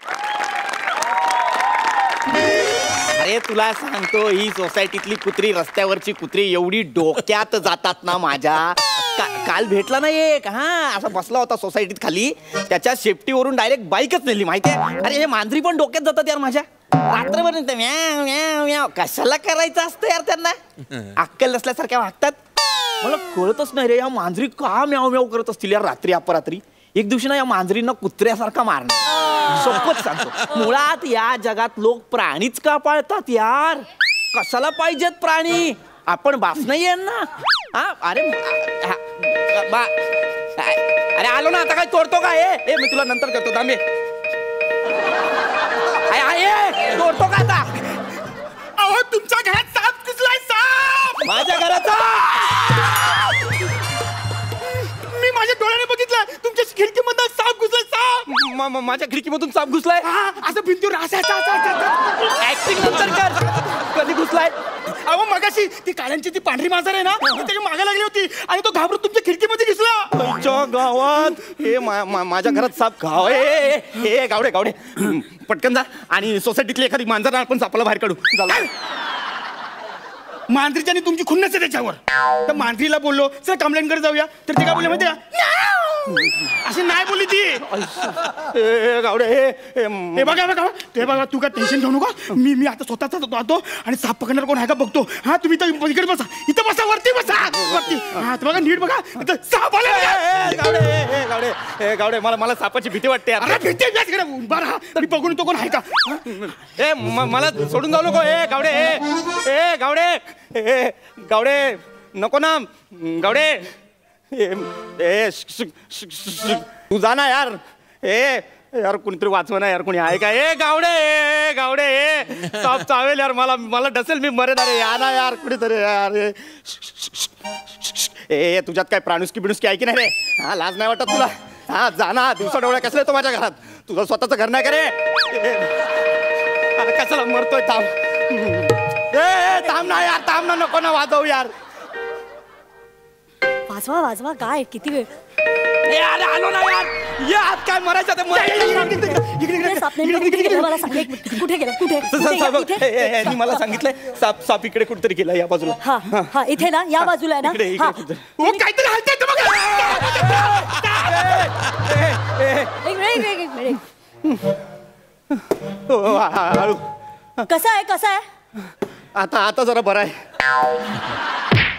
I: अरे तुला सांगतो, ही सोसायटीतली कुत्री, रस्त्यावरची कुत्री एवढी डोक्यात जातात ना माझ्या. काल भेटला ना एक, असा बसला होता सोसायटीत खाली, त्याच्या सेफ्टीवरून डायरेक्ट बाईकच नेली माहितीये. अरे हे मांजरी पण डोक्यात जातात यार माझ्या. रात्रभर म्याव म्याव म्याव कशाला करायचं असतं यार त्यांना. अक्कल नसल्यासारख्या वागतात. मला कळतच नाही रे, या मांजरी का म्याव म्याव करत असतील यार रात्री अपरात्री. एक दिवशी ना या मांजरींना कुत्र्यासारखा मारणार. सोपच सांगतो. मुळात या जगात लोक प्राणीच का पाळतात यार. कशाला पाहिजेत प्राणी. आपण बास नाही आहे ना. अरे अरे आलो ना आता. काय तोडतो का हे? मी तुला नंतर करतो दामे. तोडतो का आता?
C: अहो तुमच्या घरात साप घुसलाय. साप
I: माझ्या घराचा.
C: मी माझ्या डोळ्याने बघितलं. तुमच्या खिडकीमधून साप घुसलाय. साप
I: माझ्या खिडकीमधून साप घुसलाय.
C: असं भिंतीवर
I: ऍक्टिंग नंतर कर. कधी घुसलाय?
C: अहो मगाशी ती काळ्यांची ती पांढरी मांजर आहे ना, त्याची मागे लागली होती आणि तो घाबरून तुमच्या खिडकीमध्ये घुसला.
I: तुमच्या गावात हे माझ्या घरात साप गाव. हे गावडे गावडे पटकन जा आणि सोसायटीतली एखादी मांजर आपण सापाला बाहेर काढू.
C: मांजरीची आणि तुमची खुन्नस आहे त्याच्यावर. तर मांजरीला बोललो सर कंप्लेंटकडे जाऊया, तर ते काय बोलले माहिती का, अशी नाही बोलली ती.
I: गावडे
C: हे बघा बघा ते बघा, तू काय टेन्शन घेऊ नको. मी आता स्वतःच जातो आणि साप पकडणार कोण आहे का बघतो. हा तुम्ही तर इकडे बसा, इथं बसा, वरती बसा, वरती. हा बघा नीट बघा, साप आले.
I: गावडे गावडे गावडे मला सापाची भीती वाटते.
C: अरे भीती बरं, मी बघून तो कोण आहे का.
I: मला सोडून जाऊ नको. गावडे गावडे गावडे नको ना गावडे. तू जा ना यार. यार कोणीतरी वाचव ना यार, कोणी आहे का. गावडे गावडे साप चावेल यार मला डसेल, मी मरेन. अरे या ना यार कुणीतरी यार. तुझ्यात काय प्राणुस्की बिणुस्की आहे की नाही रे. हा लाज नाही वाटत तुला. हा जा ना. दिवसा डोळ्या कसला येतो माझ्या घरात. तुझं स्वतःचं घर नाही का रे. अरे कशाला मरतोय. थांब ना यार, थांब ना. नको ना वाजवू यार.
E: वाजवा वाजवा काय किती वेळ.
I: अरे आलो ना यार. या आत काय मरायचं ते
E: कुठे गेला कुठे.
I: मला सांगितलंय साप इकडे कुठेतरी गेला या बाजूला.
E: हा इथे ना, या बाजूला आहे ना.
C: काहीतरी हलतंय.
E: कसा आहे.
I: आता जरा बरं आहे.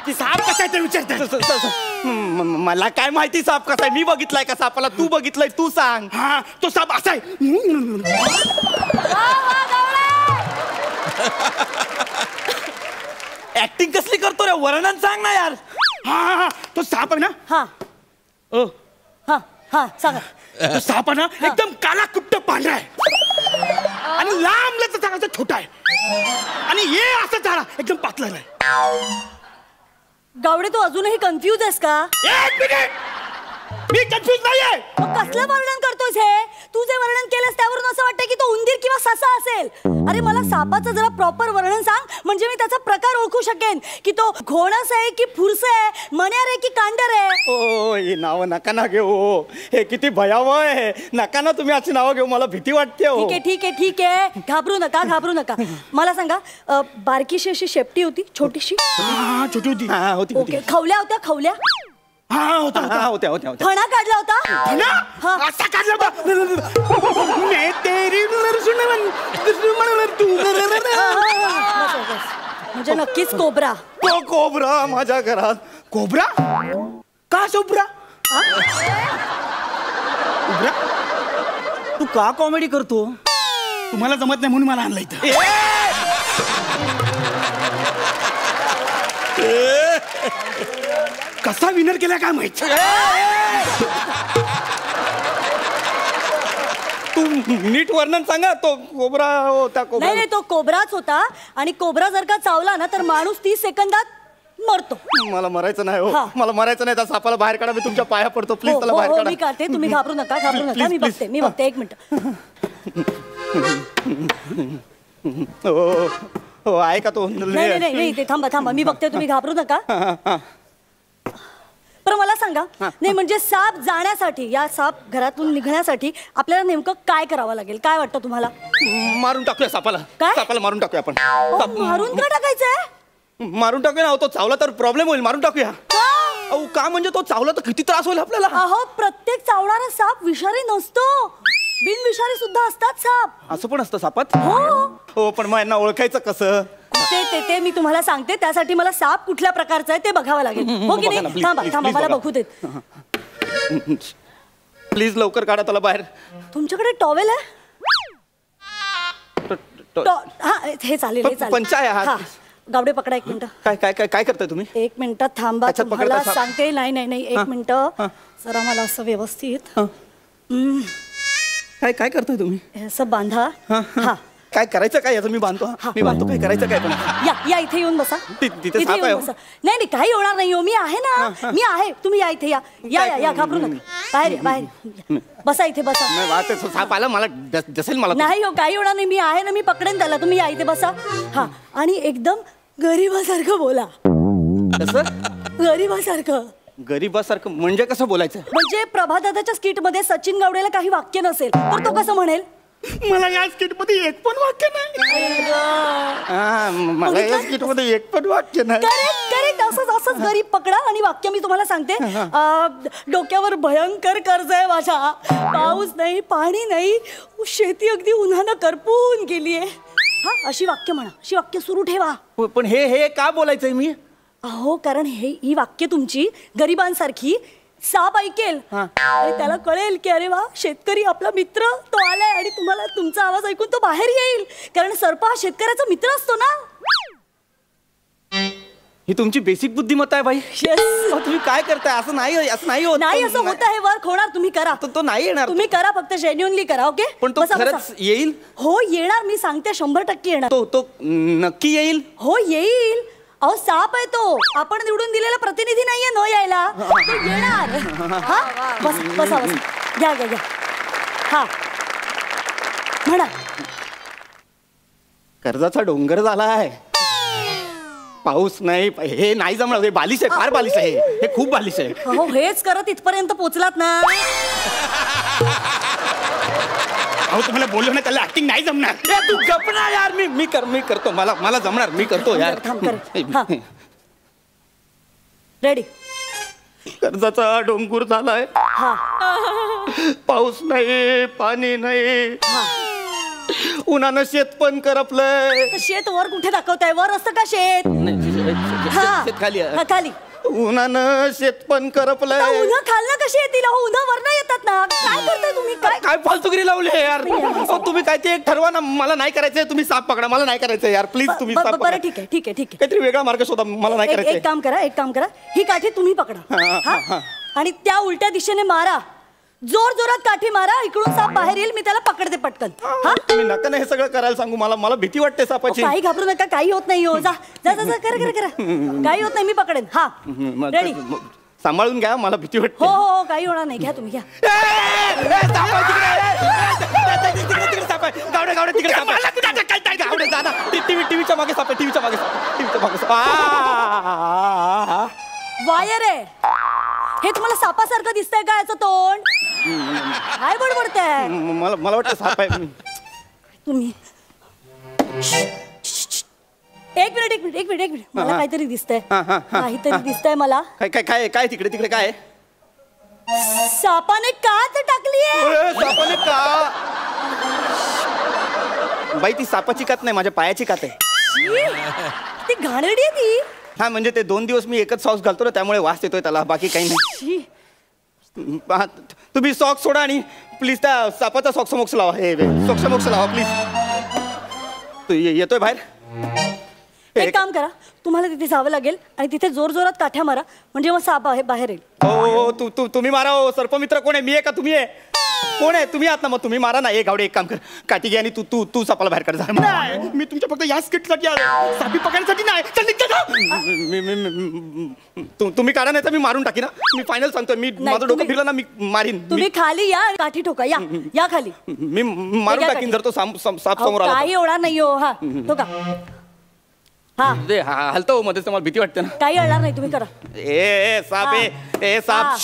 C: की साप कसा आहे ते विचारतात.
I: मला काय माहिती साप कसा आहे. मी बघितलाय का सापाला. तू बघितलंय, तू सांग.
C: हा तो साप असा आहे.
I: ऍक्टिंग कसली करतो रे. वर्णन सांग ना यार.
C: हा तो साप आहे ना.
E: हा सांगा.
C: तो साप आहे ना एकदम काला कुट्ट पांढरा आहे आणि लांब लचक छोटा आहे आणि हे असं झाला एकदम पातळ आहे.
E: गावडे तू अजूनही कन्फ्यूज आहेस का.
C: एक मिनिट, मी कन्फ्यूज नाहीये.
E: कसलं वर्णन करतोयस हे. तू जे वर्णन केलंस त्यावरून असं वाटतं की तो उंदीर किंवा ससा असेल. अरे मला सापाचं जरा प्रॉपर वर्णन सांग, म्हणजे मी त्याचा प्रकार ओळखू शकेन की तो घोणस आहे की फुरस आहे, मण्यार आहे की कांडर आहे.
I: ही नावं नका ना घेऊ. हे किती भयावह आहे. नका ना तुम्ही अशी नावं घेऊ. मला भीती वाटते हो.
J: ठीक आहे. घाबरू नका. मला सांगा बारकीशी अशी शेपटी होती छोटीशी?
I: छोटी होती. होती.
J: ओके. खवल्या होत्या?
I: होत्या.
J: फणा काढला होता?
I: असा काढला होता.
J: म्हणजे नक्कीच कोबरा.
I: तो कोबरा माझ्या घरात. कोबरा? का शोभरा?
H: उभरा तू का कॉमेडी करतो?
I: तुम्हाला जमत नाही म्हणून मला आणलं इथं. कसा विनर केला काय माहित. तू नीट वर्णन सांगा. तो कोबरा होता. कोबरा
J: नाही तो कोबराच होता. आणि कोबरा जर का चावला ना तर माणूस 30 सेकंदात मरतो.
I: मला मरायचं नाही हो. मला मरायचं नाही. त्या सापाला बाहेर काढा. मी तुमच्या पाया पडतो. प्लीज त्याला बाहेर काढा.
J: मी काढते. तुम्ही घाबरू नका. मी बघते 1 मिनिट.
I: हो आहे का तो?
J: नाही ते थांबा. मी बघते. तुम्ही घाबरू नका. पण मला सांगा नाही म्हणजे साप जाण्यासाठी या साप घरातून निघण्यासाठी आपल्याला नेमकं काय करावं लागेल? काय वाटतं तुम्हाला?
I: मारून टाकूया सापाला. सापाला मारून टाकूया आपण.
J: मारून का टाकायचंय?
I: मारून टाकूया ना. तो चावला तर प्रॉब्लेम होईल. मारून टाकूया. का म्हणजे तो चावला तर किती त्रास होईल आपल्याला.
J: अहो प्रत्येक चावणारा साप विषारी नसतो. बिनविषारी सुद्धा असतात साप.
I: असं पण असतं सापात? हो पण मग यांना ओळखायचं कसं?
J: ते मी तुम्हाला सांगते. त्यासाठी मला साप कुठल्या प्रकारचा आहे ते बघावं लागेल. हो की नाही? थांबा मला बघू देत.
I: प्लीज लवकर काढा त्याला बाहेर.
J: तुमच्याकडे टॉवेल आहे? हे चालेल.
I: पंचा आहे हा.
J: गावडे पकडा 1 मिनिट.
I: काय करताय तुम्ही?
J: 1 मिनिट थांबा. तुम्हाला सांगते. नाही 1 मिनिट. जरा मला असं व्यवस्थित.
I: काय करताय तुम्ही?
J: असं बांधा.
I: काय करायचं काय याचं? मी बांधतो. काय करायचं काय? पण
J: या इथे येऊन बसा.
I: तिथे साप आहे.
J: नाही काही होणार नाही हो. मी आहे ना. मी आहे. तुम्ही या इथे. या घाबरू नका. बाहेर बसा. इथे बसा.
I: साप आला मला जसेल मला.
J: नाही हो काही होणार नाही. मी आहे ना. मी पकडेन त्याला. तुम्ही या इथे बसा. आणि एकदम गरीबासारखं बोला.
I: कसं गरीबासारखं म्हणजे कसं बोलायचं?
J: म्हणजे प्रभादादाच्या स्किट मध्ये सचिन गावडेला काही वाक्य नसेल तर तो कसं म्हणेल?
I: मला या स्किट मध्ये एक पण वाक्य नाही. मला या स्किट मध्ये एक पण वाक्य नाही.
J: करेक्ट. असंच गरीब पकडा आणि वाक्य मी तुम्हाला सांगते. डोक्यावर भयंकर कर्ज आहे माझ्या. पाऊस नाही पाणी नाही. शेती अगदी उन्हानं करपून गेलीये. अशी वाक्य म्हणा. अशी वाक्य सुरू ठेवा.
I: पण हे का बोलायचंय मी?
J: अहो कारण ही वाक्य तुमची गरिबांसारखी साप ऐकेल आणि त्याला कळेल की अरे वा शेतकरी आपला मित्र तो आलाय. आणि तुम्हाला तुमचा आवाज ऐकून तो बाहेर येईल. कारण सर्प हा शेतकऱ्याचा मित्र असतो ना.
I: ही तुमची बेसिक बुद्धिमत्ता आहे बाई. तुम्ही काय करताय? असं नाही होत.
J: नाही असं होत आहे. वर्क होणार. तुम्ही करा.
I: तो नाही येणार.
J: तुम्ही करा. फक्त जेन्युअनली करा. ओके.
I: पण तो खरंच येईल?
J: हो येणार. मी सांगते 100% येणार.
I: तो नक्की येईल?
J: हो येईल. अहो साप आहे तो. आपण निवडून दिलेला प्रतिनिधी नाहीये न यायला. तो येणार. बसा. घ्या. म्हणा.
I: कर्जाचा डोंगर झालाय. पाऊस नाही. हे नाही जमणार. हे बालिश आहे. फार बालिश आहे. हे खूप बालिश आहे.
J: हो हेच करत इथपर्यंत पोचलात ना.
I: अहो तुम्हाला बोललो ना त्याला ऍक्टिंग नाही जमणार. तू गपना यार. मी करतो. मला जमणार. मी करतो यार.
J: रेडी.
I: कर्जाचा डोंगर झालाय. पाऊस नाही पाणी नाही. उन्हानं शेत पण करपलंय.
J: शेत वर कुठे दाखवताय? वर असतं का शेत? खाली.
I: उन्हानं शेत पण करपलंय.
J: उन्हा खालना कशी येतील? उन्हा वरनं येतात ना. काय करताय तुम्ही?
I: काय फालतुगिरी लावली यार. तुम्ही काय ते एक ठरवा ना. मला नाही करायचंय. तुम्ही साप पकडा. मला नाही करायचं यार. प्लीज तुम्ही साप पकडा.
J: ठीक आहे.
I: काहीतरी वेगळा मार्ग शोधा. मला नाही करायचं.
J: एक काम करा. ही काठी तुम्ही पकडा. आणि त्या उलट्या दिशेने मारा. जोरात काठी मारा. इकडून साप बाहेर येईल. मी त्याला पकडते पटकन.
I: तुम्ही नका ना हे सगळं करायला सांगू. मला भीती वाटते सापाची.
J: काही घाबरू नका. काही होत नाही. हो जा. करा. काही होत नाही. मी पकडेन. रेडी.
I: सांभाळून घ्या. मला भीती वाटते.
J: हो काही होणार नाही. घ्या तुम्ही घ्या.
I: टीव्हीच्या मागे साप. टीव्हीच्या मागे
J: वायर आहे. हे तुम्हाला सापासारखं दिसतंय का याचं तोंड? काय बडबडताय?
I: मला वाटतं साप आहे.
J: तुम्ही एक मिनिट मला काहीतरी दिसतंय. काहीतरी दिसतंय मला.
I: काय काय काय काय तिकडे तिकडे काय?
J: सापाने काच टाकलीये.
I: सापाने का? बाई ती सापाची कात नाही, माझ्या पायाची कात आहे.
J: ती घाणेरडी आहे ती.
I: हा म्हणजे ते 2 दिवस मी एकच सॉक्स घालतो ना, त्यामुळे वास येतोय त्याला, बाकी काही नाही. तुम्ही सॉक्स सोडा आणि प्लीज त्या सापाचा सॉक्स लावा. हे सॉक्स लावा प्लीज. तू येतोय बाहेर.
J: एक काम करा, तुम्हाला तिथे जावं लागेल आणि तिथे जोर जोरात काठ्या मारा, म्हणजे मग साप बाहेर येईल.
I: हो तुम्ही मारा. हो सर्पमित्र कोण आहे? मी आहे का तुम्ही आहे? कोण आहे? तुम्ही आहात ना, मग तुम्ही मारा ना. गावडे एक काम कर, काठी घे आणि तू सापाला बाहेर काढ. मी तुमच्या फक्त या स्किटसाठी आलो, सापी पकडण्यासाठी नाही. तुम्ही काढा नाही तर मी मारून टाकी ना. मी फायनल सांगतोय, मी माझं डोकं फिरलं ना मी मारीन.
J: तुम्ही खाली या, काठी ठोका. या खाली.
I: मी मारून टाकीन जर तो साप समोर आला.
J: काही होणार नाही हो. हा ठोका. हा
I: हलतो मध्येच, मला भीती वाटते ना.
J: काही अडणार नाही, तुम्ही करा.
I: ए साप ए साप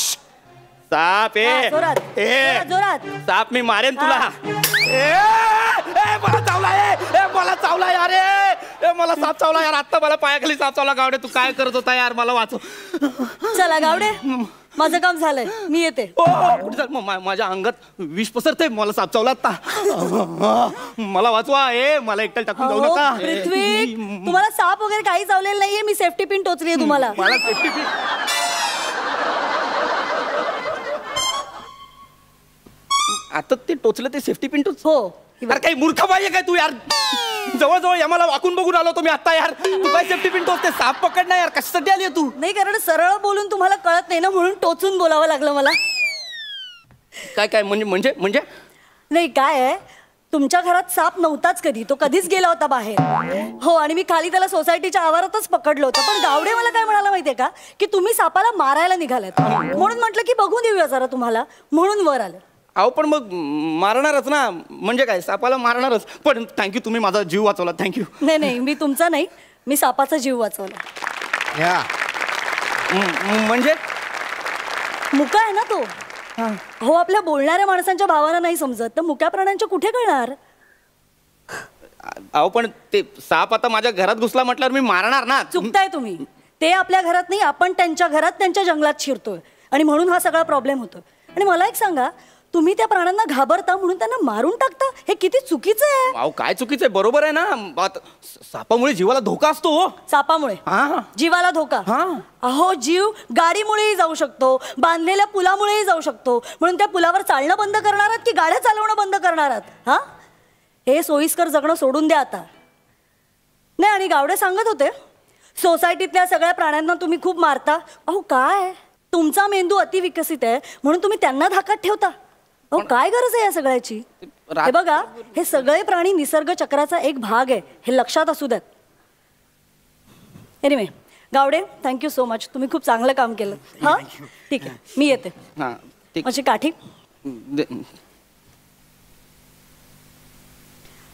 I: साप
J: जोरात.
I: साप मी मारेन तुला. मला चावला. मला चावला यार. मला साप चावला यार. आता मला पायाखाली साप चावला. गावडे तू काय करत होता यार? मला वाचव.
J: चला गावडे, माझं काम झालंय, मी येते.
I: माझ्या अंगात विष पसरते. मला साप चावला आता. मला वाचवा. मला एकट्याला टाकून जाऊ नका.
J: पृथ्वी, तुम्हाला साप वगैरे काही चावलेलं नाहीये. मी सेफ्टी पिन टोचली तुम्हाला.
I: मला सेफ्टी पिन. आता ते टोचलं ते सेफ्टी पिन टोच.
J: हो.
I: यार काही मूर्ख बाई आहे काय तू यार? जवळजवळ या मला वाकून बघून आलो तुम्ही आता यार. तू काय सेफ्टी पिन टोचते? साप पकडणार यार, कशासाठी आली तू?
J: नाही, कारण सरळ बोलून तुम्हाला कळत नाही ना, म्हणून टोचून बोलावं लागलं मला.
I: काय काय म्हणजे
J: नाही, काय आहे, तुमच्या घरात साप नव्हताच कधी. तो कधीच गेला होता बाहेर. हो, आणि मी खाली त्याला सोसायटीच्या आवारातच पकडलं होतं. पण गावडे मला काय म्हणाला माहितीये का, की तुम्ही सापाला मारायला निघालात. म्हणून म्हटलं की बघून देऊया जरा तुम्हाला, म्हणून वर आलं.
I: अहो पण मग मारणारच ना, म्हणजे काय सापाला मारणारच. पण थँक्यू, तुम्ही माझा जीव वाचवला. थँक्यू.
J: नाही, मी तुमचा नाही, मी सापाचा जीव वाचवला.
I: म्हणजे
J: मुका आहे ना तो. हो, आपल्या बोलणाऱ्या माणसांच्या भावाला नाही समजत, तर मुक्या प्राण्यांच्या कुठे कळणार?
I: अहो पण ते साप आता माझ्या घरात घुसला म्हटल्यावर मी मारणार ना.
J: चुकताय तुम्ही. ते आपल्या घरात नाही, आपण त्यांच्या घरात, त्यांच्या जंगलात शिरतोय, आणि म्हणून हा सगळा प्रॉब्लेम होतो. आणि मला एक सांगा, तुम्ही त्या प्राण्यांना घाबरता म्हणून त्यांना मारून टाकता, हे किती चुकीचं आहे.
I: अहो काय चुकीचं आहे? बरोबर आहे ना. सापामुळे जीवाला धोका असतो.
J: सापामुळे जीवाला धोका? अहो, जीव गाडीमुळेही जाऊ शकतो, बांधलेल्या पुलामुळेही जाऊ शकतो. म्हणून त्या पुलावर चालणं बंद करणार आहात की गाड्या चालवणं बंद करणार आहात? हे सोयीस्कर जगणं सोडून द्या आता. नाही, आणि गावडे सांगत होते, सोसायटीतल्या सगळ्या प्राण्यांना तुम्ही खूप मारता. अहो काय, तुमचा मेंदू अतिविकसित आहे म्हणून तुम्ही त्यांना धाकात ठेवता. अहो काय गरज आहे या सगळ्याची? हे बघा, हे सगळे प्राणी निसर्ग चक्राचा एक भाग आहे, हे लक्षात असू द्यात. Anyway, Gawde, thank you so much. तुम्ही खूप चांगलं काम केलं. हा ठीक आहे, मी येते. माझी काठी.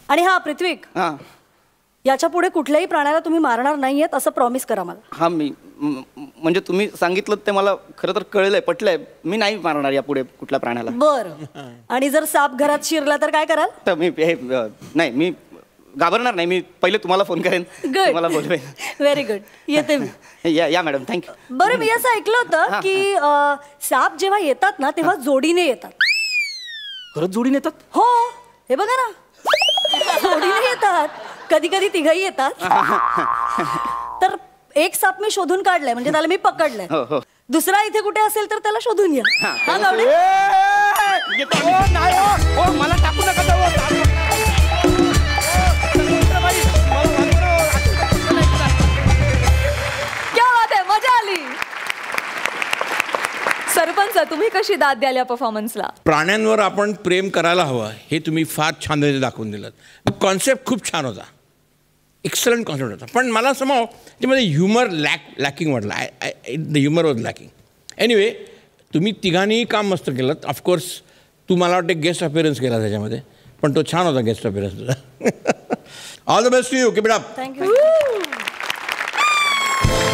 J: आणि हा पृथ्वीक, याच्या पुढे कुठल्याही प्राण्याला तुम्ही मारणार नाहीयेत असं प्रॉमिस करा मला.
I: हा, मी म्हणजे तुम्ही सांगितलं ते मला खरं तर कळलंय, पटलंय. मी नाही मारणार यापुढे कुठल्या प्राण्याला.
J: बरं, आणि जर साप घरात शिरला तर काय कराल?
I: तर मी नाही, मी घाबरणार नाही. मी पहिले तुम्हाला फोन करेन, तुम्हाला बोलवेन.
J: व्हेरी गुड, येते मी.
I: या मॅडम, थँक्यू.
J: बरं, मी असं ऐकलं होतं की साप जेव्हा येतात ना तेव्हा जोडीने येतात.
I: खरंच जोडीने येतात?
J: हो, हे बघा ना, जोडीने येतात. कधी कधी तिघही येतात. तर एक साप मी शोधून काढलाय, म्हणजे त्याला मी पकडलंय. दुसरा इथे कुठे असेल तर त्याला शोधून या.
I: मला टाकू नका.
A: क्या बात आहे, मजा आली. सरपंच, तुम्ही कशी दाद द्याल या परफॉर्मन्सला?
D: प्राण्यांवर आपण प्रेम करायला हवं हे तुम्ही फार छान दाखवून दिलं. कॉन्सेप्ट खूप छान होता, एक्सलंट कॉन्सेप्ट होता. पण मला समजावं त्यामध्ये ह्युमर लॅकिंग वाटलं. The humour was lacking. Anyway, तुम्ही तिघांनीही काम मस्त केलं. ऑफकोर्स तू मला वाटतं गेस्ट अपीअरन्स केला त्याच्यामध्ये, पण तो छान होता गेस्ट अपीअरन्स तुझा. All the best to you. Keep it up.
J: Thank you.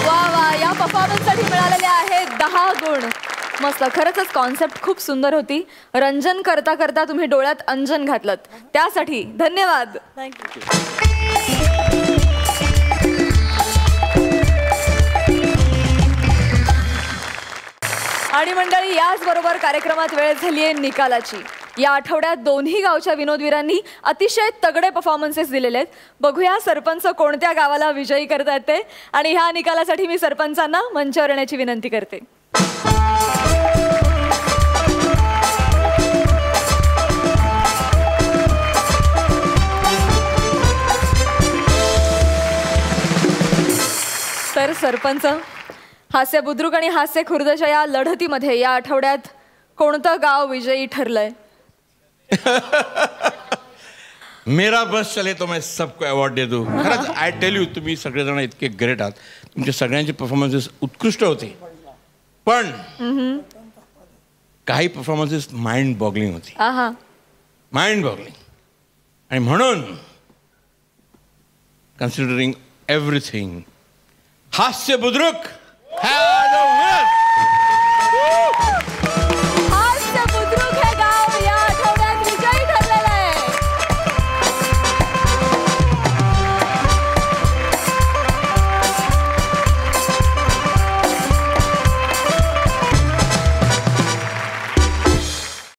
A: वा वा, या परफॉर्मन्ससाठी मिळालेले आहेत 10 गुण. मस्त. खरंच कॉन्सेप्ट खूप सुंदर होती. रंजन करता करता तुम्ही डोळ्यात अंजन घातलं, त्यासाठी धन्यवाद.
J: थँक्यू.
A: आणि मंडळी, याचबरोबर कार्यक्रमात वेळ झाली आहे निकालाची. या आठवड्यात दोन्ही गावच्या विनोदवीरांनी अतिशय तगडे परफॉर्मन्सेस दिलेले आहेत. बघूया सरपंच कोणत्या गावाला विजयी करता येते. आणि ह्या निकालासाठी मी सरपंचांना मंचावर येण्याची विनंती करते. तर सरपंच, हास्य बुद्रुक आणि हास्य खुर्दच्या या लढतीमध्ये या आठवड्यात कोणतं गाव विजयी ठरलंय?
D: मेरा बस चले तो मैं सबको अवॉर्ड दे दूं. खरंच आय टेल यू, तुम्ही सगळेजण इतके ग्रेट आहात. तुमचे सगळ्यांचे परफॉर्मन्सेस उत्कृष्ट होते, पण काही परफॉर्मन्सेस माइंड बॉगलिंग होती. Mind boggling. आणि म्हणून कन्सिडरिंग एव्हरीथिंग, हास्य बुद्रुक